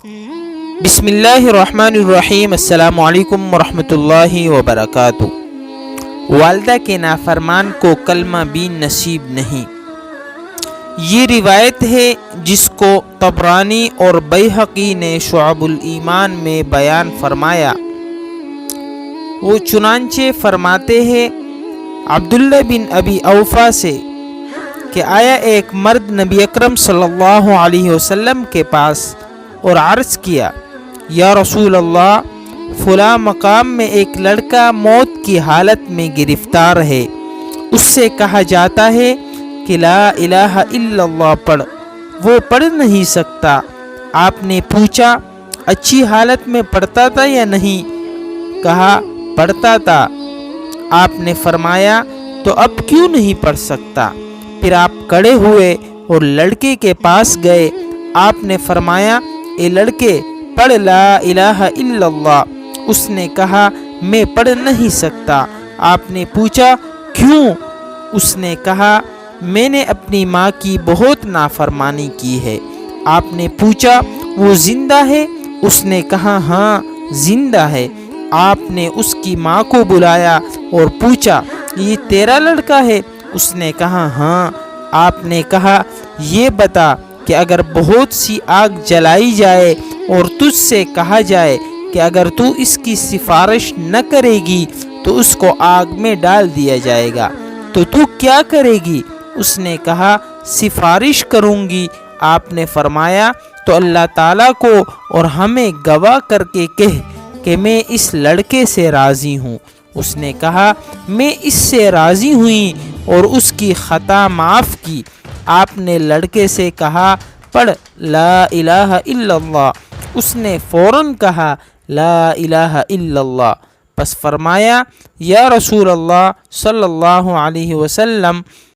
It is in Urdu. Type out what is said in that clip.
بسم اللہ الرحمن الرحیم۔ السلام علیکم ورحمۃ اللہ وبرکاتہ۔ والدہ کے نافرمان کو کلمہ بھی نصیب نہیں، یہ روایت ہے جس کو طبرانی اور بیہقی نے شعب الایمان میں بیان فرمایا۔ وہ چنانچہ فرماتے ہیں عبداللہ بن ابی اوفا سے کہ آیا ایک مرد نبی اکرم صلی اللہ علیہ وسلم کے پاس اور عرض کیا، یا رسول اللہ، فلاں مقام میں ایک لڑکا موت کی حالت میں گرفتار ہے، اس سے کہا جاتا ہے کہ لا الہ الا اللہ پڑھ، وہ پڑھ نہیں سکتا۔ آپ نے پوچھا اچھی حالت میں پڑھتا تھا یا نہیں؟ کہا پڑھتا تھا۔ آپ نے فرمایا تو اب کیوں نہیں پڑھ سکتا؟ پھر آپ کھڑے ہوئے اور لڑکے کے پاس گئے۔ آپ نے فرمایا، اے لڑکے، پڑھ لا الہ الا اللہ۔ اس نے کہا میں پڑھ نہیں سکتا۔ آپ نے پوچھا کیوں؟ اس نے کہا میں نے اپنی ماں کی بہت نافرمانی کی ہے۔ آپ نے پوچھا وہ زندہ ہے؟ اس نے کہا ہاں زندہ ہے۔ آپ نے اس کی ماں کو بلایا اور پوچھا یہ تیرا لڑکا ہے؟ اس نے کہا ہاں۔ آپ نے کہا یہ بتا کہ اگر بہت سی آگ جلائی جائے اور تجھ سے کہا جائے کہ اگر تو اس کی سفارش نہ کرے گی تو اس کو آگ میں ڈال دیا جائے گا، تو کیا کرے گی؟ اس نے کہا سفارش کروں گی۔ آپ نے فرمایا تو اللہ تعالیٰ کو اور ہمیں گواہ کر کے کہہ کہ میں اس لڑکے سے راضی ہوں۔ اس نے کہا میں اس سے راضی ہوئی اور اس کی خطا معاف کی۔ آپ نے لڑکے سے کہا پڑھ لا الہ الا اللہ۔ اس نے فوراً کہا لا الہ الا اللہ۔ پس فرمایا یا رسول اللہ صلی اللہ علیہ وسلم،